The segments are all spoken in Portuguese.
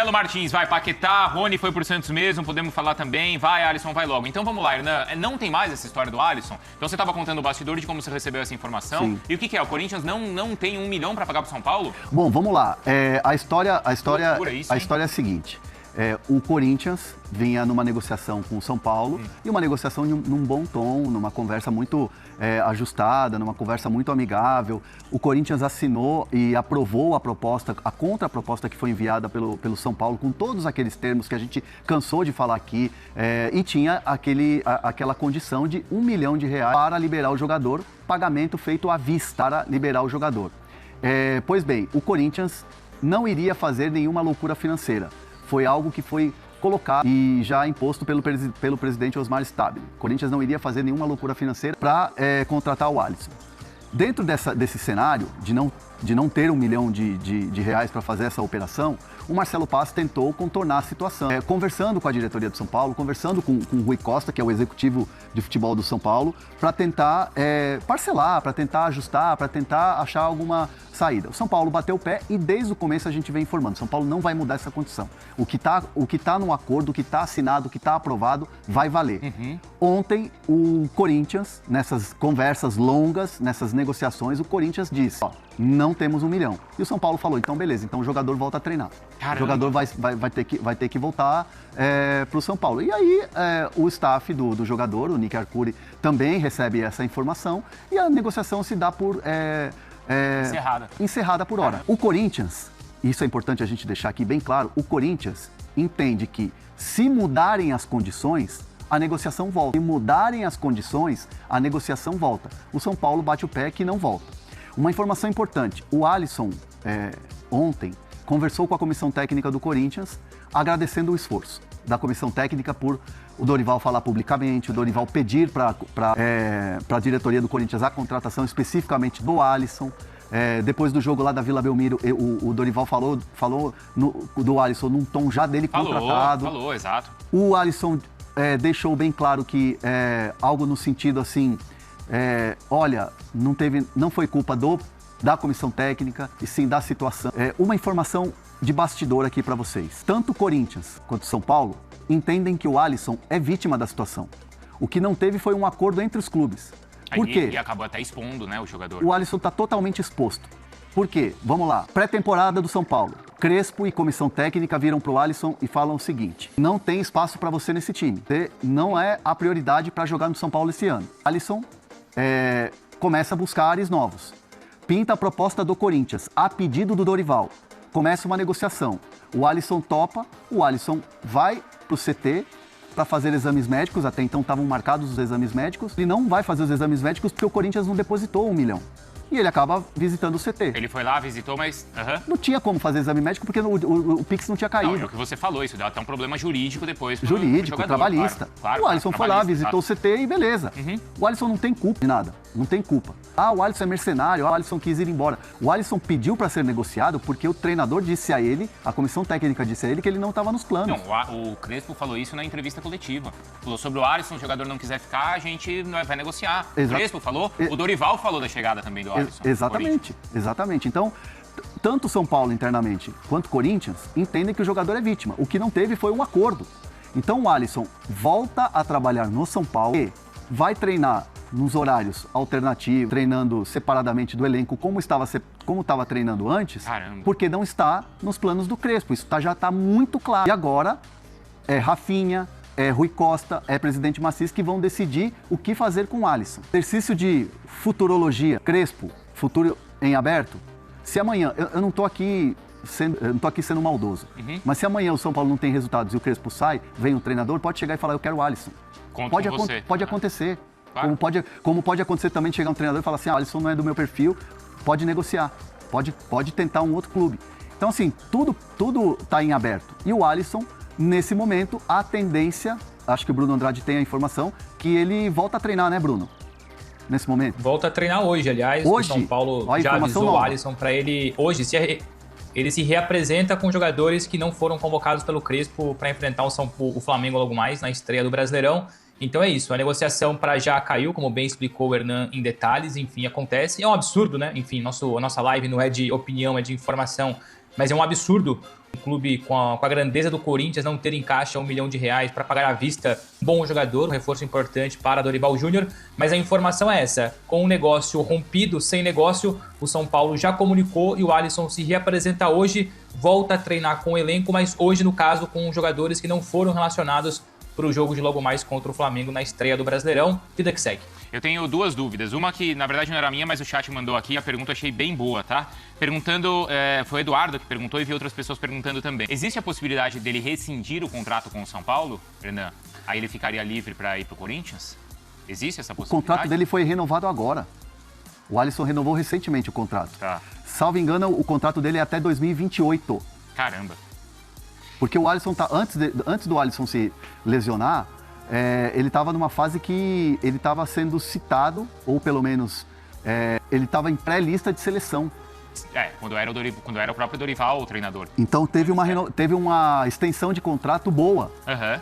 Marcelo Martins, vai, Paquetá, Rony foi pro Santos mesmo, podemos falar também, vai, Alisson, vai logo. Então vamos lá, Hernan, não tem mais essa história do Alisson? Então você estava contando o bastidor de como você recebeu essa informação. Sim. E o que é? O Corinthians não tem 1 milhão para pagar pro São Paulo? Bom, vamos lá. A história é a seguinte. O Corinthians vinha numa negociação com o São Paulo e uma negociação num bom tom, numa conversa muito ajustada, numa conversa muito amigável. O Corinthians assinou e aprovou a contraproposta que foi enviada pelo São Paulo, com todos aqueles termos que a gente cansou de falar aqui, e tinha aquela condição de R$1 milhão para liberar o jogador, pagamento feito à vista para liberar o jogador. Pois bem, o Corinthians não iria fazer nenhuma loucura financeira. Foi algo que foi colocado e já imposto pelo presidente Osmar Stabile. O Corinthians não iria fazer nenhuma loucura financeira para contratar o Alisson. Dentro desse cenário, de não ter R$1 milhão para fazer essa operação, o Marcelo Paz tentou contornar a situação. Conversando com a diretoria do São Paulo, conversando com o Rui Costa, que é o executivo de futebol do São Paulo, para tentar parcelar, para tentar ajustar, para tentar achar alguma saída. O São Paulo bateu o pé e desde o começo a gente vem informando. São Paulo não vai mudar essa condição. O que tá no acordo, o que está assinado, o que está aprovado, vai valer. Ontem, o Corinthians, nessas conversas longas, nessas negociações, o Corinthians disse, não temos R$1 milhão. E o São Paulo falou, então beleza, então o jogador volta a treinar. Caramba. O jogador vai ter que voltar para o São Paulo. E aí o staff do jogador, o Nick Arcuri, também recebe essa informação e a negociação se dá por encerrada por hora. O Corinthians, isso é importante a gente deixar aqui bem claro, o Corinthians entende que se mudarem as condições, a negociação volta. Se mudarem as condições, a negociação volta. O São Paulo bate o pé que não volta. Uma informação importante, o Alisson ontem conversou com a comissão técnica do Corinthians, agradecendo o esforço da comissão técnica por o Dorival falar publicamente, o Dorival pedir para a diretoria do Corinthians a contratação especificamente do Alisson. Depois do jogo lá da Vila Belmiro, o Dorival falou do Alisson num tom já dele contratado. Falou, exato. O Alisson deixou bem claro que algo no sentido assim, olha, não foi culpa da comissão técnica, e sim da situação. Uma informação de bastidor aqui para vocês. Tanto o Corinthians quanto o São Paulo entendem que o Alisson é vítima da situação. O que não teve foi um acordo entre os clubes. Por quê? E acabou até expondo, né, o jogador. O Alisson está totalmente exposto. Por quê? Vamos lá. Pré-temporada do São Paulo. Crespo e comissão técnica viram para o Alisson e falam o seguinte: não tem espaço para você nesse time. Você não é a prioridade para jogar no São Paulo esse ano. Alisson começa a buscar ares novos. Pinta a proposta do Corinthians, a pedido do Dorival. Começa uma negociação. O Alisson topa, o Alisson vai para o CT para fazer exames médicos, até então estavam marcados os exames médicos. Ele não vai fazer os exames médicos porque o Corinthians não depositou R$1 milhão. E ele acaba visitando o CT. Ele foi lá, visitou, mas... Não tinha como fazer exame médico porque o Pix não tinha caído. Não, é o que você falou, isso deu até um problema jurídico depois. Jurídico, trabalhista. Claro, o Alisson foi lá, visitou o CT e beleza. O Alisson não tem culpa de nada, não tem culpa. O Alisson é mercenário, o Alisson quis ir embora. O Alisson pediu para ser negociado porque o treinador disse a ele, a comissão técnica disse a ele que ele não estava nos planos. Não, o Crespo falou isso na entrevista coletiva. Falou sobre o Alisson, o jogador não quiser ficar, a gente vai negociar. O Crespo falou, o Dorival falou da chegada também do Alisson. Exatamente. Então, tanto São Paulo internamente quanto Corinthians entendem que o jogador é vítima. O que não teve foi um acordo. Então o Alisson volta a trabalhar no São Paulo e vai treinar nos horários alternativos, treinando separadamente do elenco, como estava treinando antes. Caramba. Porque não está nos planos do Crespo. Isso já está muito claro. E agora é Rafinha, é Rui Costa, é presidente Macis que vão decidir o que fazer com o Alisson. Exercício de futurologia, Crespo, futuro em aberto. Se amanhã, eu não estou aqui sendo maldoso, mas se amanhã o São Paulo não tem resultados e o Crespo sai, vem um treinador, pode chegar e falar, eu quero o Alisson. Pode acontecer. Claro. Como pode acontecer também de chegar um treinador e falar assim, Alisson não é do meu perfil, pode negociar, pode tentar um outro clube. Então assim, tudo está em aberto. E o Alisson, nesse momento, a tendência, acho que o Bruno Andrade tem a informação, que ele volta a treinar, né, Bruno? Nesse momento. Volta a treinar hoje, aliás. Hoje? O São Paulo já avisou o Alisson para ele... Hoje, ele se reapresenta com jogadores que não foram convocados pelo Crespo para enfrentar o Flamengo logo mais, na estreia do Brasileirão. Então é isso, a negociação para já caiu, como bem explicou o Hernan em detalhes, enfim, acontece. É um absurdo, né? Enfim, a nossa live não é de opinião, é de informação. mas é um absurdo um clube com a grandeza do Corinthians não ter em caixa R$1 milhão para pagar à vista um bom jogador, um reforço importante para Dorival Júnior, mas a informação é essa, com um negócio rompido, sem negócio, o São Paulo já comunicou e o Alisson se reapresenta hoje, volta a treinar com o elenco, mas hoje, no caso, com jogadores que não foram relacionados para o jogo de logo mais contra o Flamengo na estreia do Brasileirão. Vida que segue. Eu tenho duas dúvidas. Uma que, na verdade, não era minha, mas o chat mandou aqui. A pergunta eu achei bem boa, tá? Perguntando... foi o Eduardo que perguntou e vi outras pessoas perguntando também. Existe a possibilidade dele rescindir o contrato com o São Paulo, Renan? Aí ele ficaria livre para ir pro Corinthians? Existe essa possibilidade? O contrato dele foi renovado agora. O Alisson renovou recentemente o contrato. Tá. Salvo engano, o contrato dele é até 2028. Caramba. Porque o Alisson tá... Antes do Alisson se lesionar... ele estava numa fase que ele estava sendo citado, ou pelo menos ele estava em pré-lista de seleção. Quando era o próprio Dorival o treinador. Então teve uma extensão de contrato boa. Aham.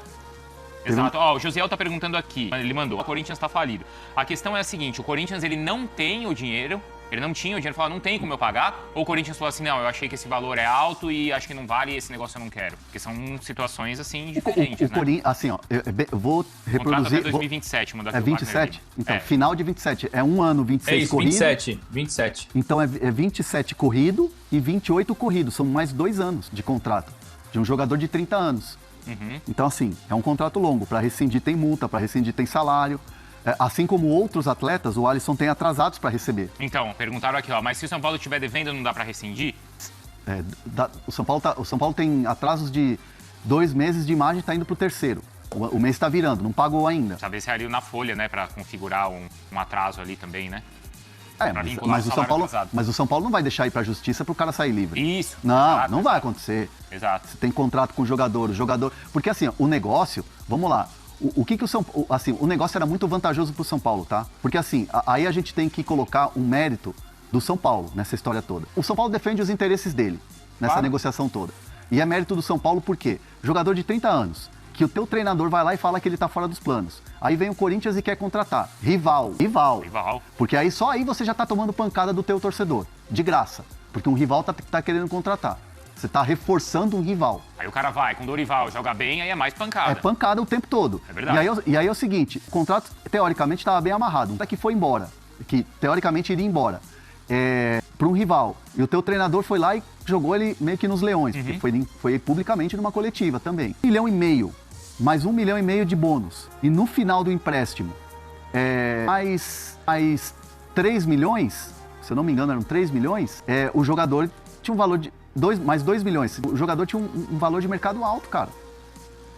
Exato. O Josiel tá perguntando aqui, ele mandou, o Corinthians tá falido. A questão é a seguinte, o Corinthians ele não tem o dinheiro, ele não tinha o dinheiro, falou, não tem como eu pagar, ou o Corinthians falou assim, não, eu achei que esse valor é alto e acho que não vale, esse negócio eu não quero. Porque são situações, assim, diferentes, né? Corinthians, assim, ó, eu vou reproduzir... Contrato até 2027, mandou aqui o 27? Então, final de 27. É um ano, 26 corrido. 27. Então, é 27 corrido e 28 corrido. São mais 2 anos de contrato de um jogador de 30 anos. Uhum. Então, assim, é um contrato longo. Para rescindir tem multa, para rescindir tem salário. Assim como outros atletas, o Alisson tem atrasados para receber. Então, perguntaram aqui, mas se o São Paulo estiver devendo, não dá para rescindir? O São Paulo tem atrasos de 2 meses de imagem e está indo para o terceiro. O mês está virando, não pagou ainda. Talvez seria ali na folha, né, para configurar um atraso ali também, né? Mas o São Paulo não vai deixar ir para a justiça para o cara sair livre. Isso. Não vai acontecer. Exato. Você tem contrato com o jogador. Porque assim, o negócio, vamos lá. O negócio era muito vantajoso para o São Paulo, tá? Porque assim, aí a gente tem que colocar um mérito do São Paulo nessa história toda. O São Paulo defende os interesses dele nessa negociação toda. E é mérito do São Paulo por quê? Jogador de 30 anos, que o teu treinador vai lá e fala que ele tá fora dos planos. Aí vem o Corinthians e quer contratar. Rival. Porque aí só aí você já tá tomando pancada do teu torcedor. De graça. Porque um rival tá querendo contratar. Você tá reforçando um rival. Aí o cara vai com o Dorival, joga bem, aí é mais pancada. É pancada o tempo todo. É verdade. E aí é o seguinte, o contrato, teoricamente, estava bem amarrado. Até que foi embora. Que, teoricamente, iria embora. Para um rival. E o teu treinador foi lá e jogou ele meio que nos leões. Uhum. Porque foi publicamente numa coletiva também. 1,5 milhão. Mais 1,5 milhão de bônus. E no final do empréstimo, mais 3 milhões, se eu não me engano eram 3 milhões, o jogador tinha um valor de... mais 2 milhões. O jogador tinha um valor de mercado alto, cara.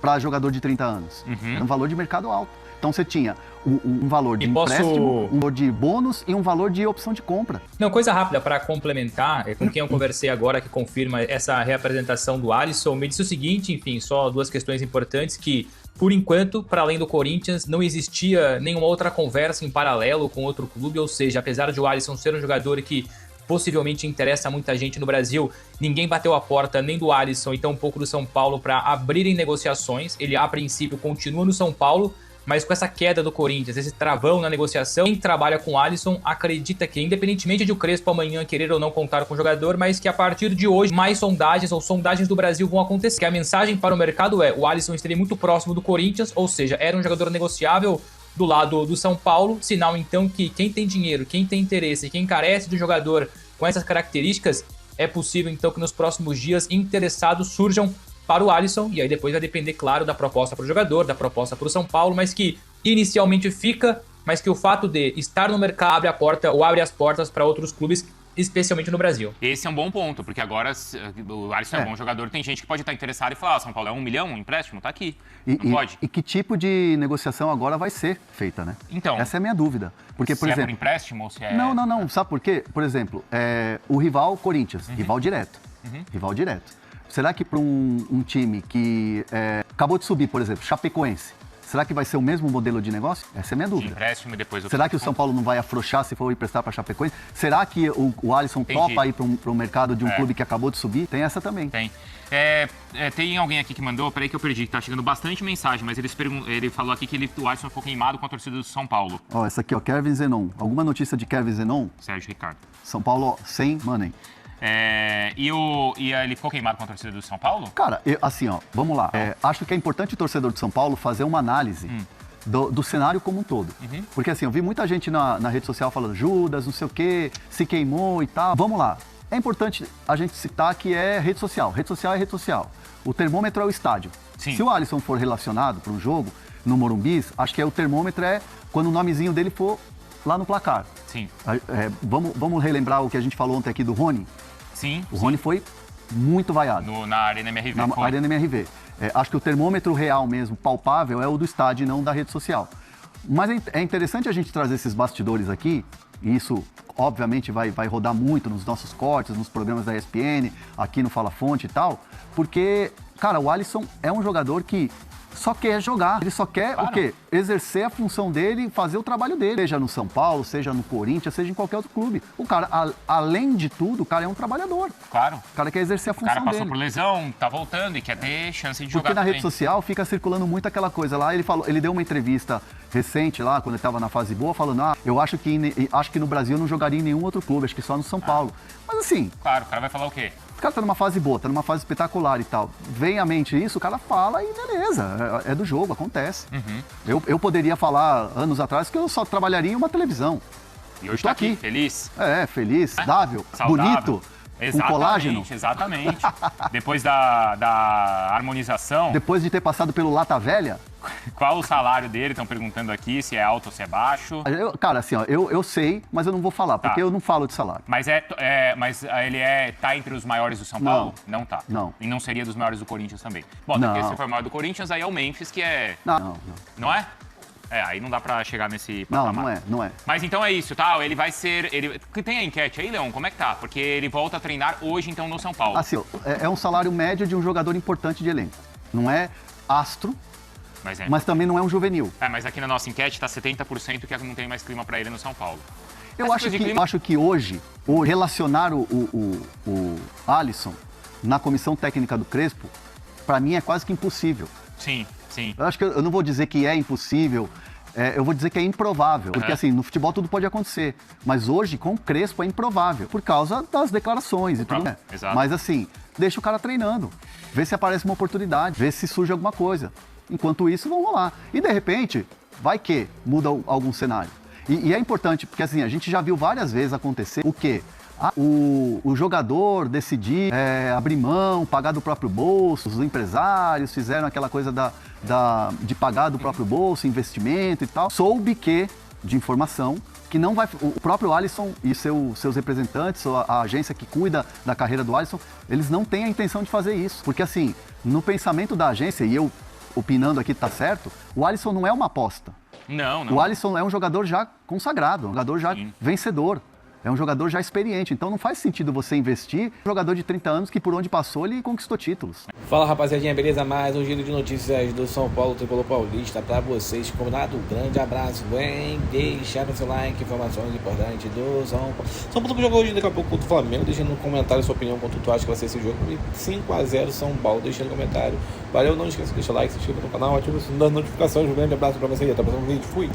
Para jogador de 30 anos. Uhum. Era um valor de mercado alto. Então você tinha um valor de empréstimo, um valor de bônus e um valor de opção de compra. Não, coisa rápida para complementar, com quem eu conversei agora que confirma essa reapresentação do Alisson, me disse o seguinte, enfim, só 2 questões importantes que, por enquanto, para além do Corinthians, não existia nenhuma outra conversa em paralelo com outro clube, ou seja, apesar de o Alisson ser um jogador que possivelmente interessa muita gente no Brasil, ninguém bateu a porta nem do Alisson e tampouco do São Paulo para abrirem negociações. Ele, a princípio, continua no São Paulo, mas com essa queda do Corinthians, esse travão na negociação, quem trabalha com o Alisson acredita que, independentemente de o Crespo amanhã querer ou não contar com o jogador, mas que a partir de hoje, mais sondagens do Brasil vão acontecer. Que a mensagem para o mercado o Alisson estaria muito próximo do Corinthians, ou seja, era um jogador negociável do lado do São Paulo, sinal então que quem tem dinheiro, quem tem interesse, quem carece de jogador com essas características, é possível então que nos próximos dias interessados surjam para o Alisson, e aí depois vai depender, claro, da proposta para o jogador, da proposta para o São Paulo, mas que inicialmente fica, mas que o fato de estar no mercado abre a porta ou abre as portas para outros clubes, especialmente no Brasil. Esse é um bom ponto, porque agora o Alisson é um bom jogador, tem gente que pode estar interessada e falar, São Paulo é 1 milhão, um empréstimo, tá aqui, não pode. E que tipo de negociação agora vai ser feita, né? Então. Essa é a minha dúvida. Porque, por exemplo, é por empréstimo ou se é... Não, sabe por quê? Por exemplo, o rival Corinthians, rival direto. Rival direto. Será que para um time que acabou de subir, por exemplo, Chapecoense, será que vai ser o mesmo modelo de negócio? Essa é a minha dúvida. De empréstimo e depois... Será que o São Paulo não vai afrouxar se for emprestar para Chapecoense? Será que o Alisson topa ir para o mercado de um clube que acabou de subir? Tem essa também. Tem. Tem alguém aqui que mandou, peraí que eu perdi, que tá chegando bastante mensagem, mas ele falou aqui que o Alisson ficou queimado com a torcida do São Paulo. Essa aqui, Kevin Zenon. Alguma notícia de Kevin Zenon? Sérgio Ricardo. São Paulo sem money. E ele ficou queimado com a torcida do São Paulo? Cara, assim, ó, vamos lá. Acho que é importante o torcedor de São Paulo fazer uma análise do cenário como um todo. Porque assim, eu vi muita gente na rede social falando Judas, não sei o quê, se queimou e tal. Vamos lá. É importante a gente citar que é rede social. Rede social é rede social. O termômetro é o estádio. Sim. Se o Alisson for relacionado para um jogo no Morumbi, acho que o termômetro é quando o nomezinho dele for lá no placar. Sim. Vamos relembrar o que a gente falou ontem aqui do Rony? Sim. O Rony foi muito vaiado. Na Arena MRV. Na Arena MRV. Acho que o termômetro real mesmo, palpável, é o do estádio e não da rede social. Mas é interessante a gente trazer esses bastidores aqui, e isso, obviamente, vai rodar muito nos nossos cortes, nos programas da ESPN, aqui no Fala Fonte e tal, porque, cara, o Alisson é um jogador que só quer jogar. Ele só quer o quê? Exercer a função dele, fazer o trabalho dele. Seja no São Paulo, seja no Corinthians, seja em qualquer outro clube. O cara, além de tudo, o cara é um trabalhador. Claro. O cara quer exercer a função dele. O cara passou por lesão, tá voltando e quer ter chance de jogar. Porque na também. rede social fica circulando muito aquela coisa lá. Ele deu uma entrevista recente lá, quando ele estava na fase boa, falando, eu acho que no Brasil eu não jogaria em nenhum outro clube, acho que só no São Paulo. Mas assim... Claro, o cara vai falar o quê? O cara tá numa fase boa, tá numa fase espetacular e tal. Vem à mente isso, o cara fala e beleza, é do jogo, acontece. Eu poderia falar anos atrás que eu só trabalharia em uma televisão. E hoje tá aqui, feliz. Feliz, saudável, bonito. Exatamente, com colágeno. Exatamente. Depois da harmonização... Depois de ter passado pelo Lata Velha... Qual o salário dele? Estão perguntando aqui se é alto ou se é baixo. Cara, assim, ó, eu sei, mas eu não vou falar, porque eu não falo de salário. Mas ele tá entre os maiores do São Paulo? Não tá. Não. E não seria dos maiores do Corinthians também. Bom, porque se for o maior do Corinthians, aí é o Memphis que é... Não. Não é? Aí não dá pra chegar nesse patamar. Não é. Mas então é isso, tá? Ele vai ser... Tem a enquete aí, Leão? Como é que tá? Porque ele volta a treinar hoje, então, no São Paulo. Assim, é um salário médio de um jogador importante de elenco. Não é astro, mas também não é um juvenil. Mas aqui na nossa enquete tá 70% que não tem mais clima pra ele no São Paulo. Eu acho que hoje, relacionar o Alisson na comissão técnica do Crespo, pra mim é quase que impossível. Sim. Eu acho que eu não vou dizer que é impossível, eu vou dizer que é improvável. Porque assim, no futebol tudo pode acontecer. Mas hoje, com o Crespo, é improvável. Por causa das declarações e tudo. Exato. Mas assim, deixa o cara treinando. Vê se aparece uma oportunidade, vê se surge alguma coisa. Enquanto isso, vamos lá. E de repente, vai que muda algum cenário. E é importante, porque assim, a gente já viu várias vezes acontecer o quê? O jogador decidir abrir mão, pagar do próprio bolso, os empresários fizeram aquela coisa de pagar do próprio bolso, investimento e tal. Soube de informação, que não vai... O próprio Alisson e seus representantes, ou a agência que cuida da carreira do Alisson, eles não têm a intenção de fazer isso. Porque assim, no pensamento da agência, e eu opinando aqui tá certo, o Alisson não é uma aposta. Não. O Alisson é um jogador já consagrado, um jogador já vencedor. É um jogador já experiente, então não faz sentido você investir em um jogador de 30 anos que por onde passou ele conquistou títulos. Fala rapaziadinha, beleza? Mais um giro de notícias do São Paulo Tricolor Paulista pra vocês. Combinado? Grande abraço, vem deixar o seu like, informações importantes do São Paulo. São Paulo jogou hoje daqui a pouco contra o Flamengo. Deixa no comentário sua opinião, quanto tu acha que vai ser esse jogo. 5-0 São Paulo, deixa no comentário. Valeu, não esqueça de deixar o like, se inscreva no canal, ativa o sininho das notificações. Um grande abraço pra vocês e até o próximo vídeo. Fui!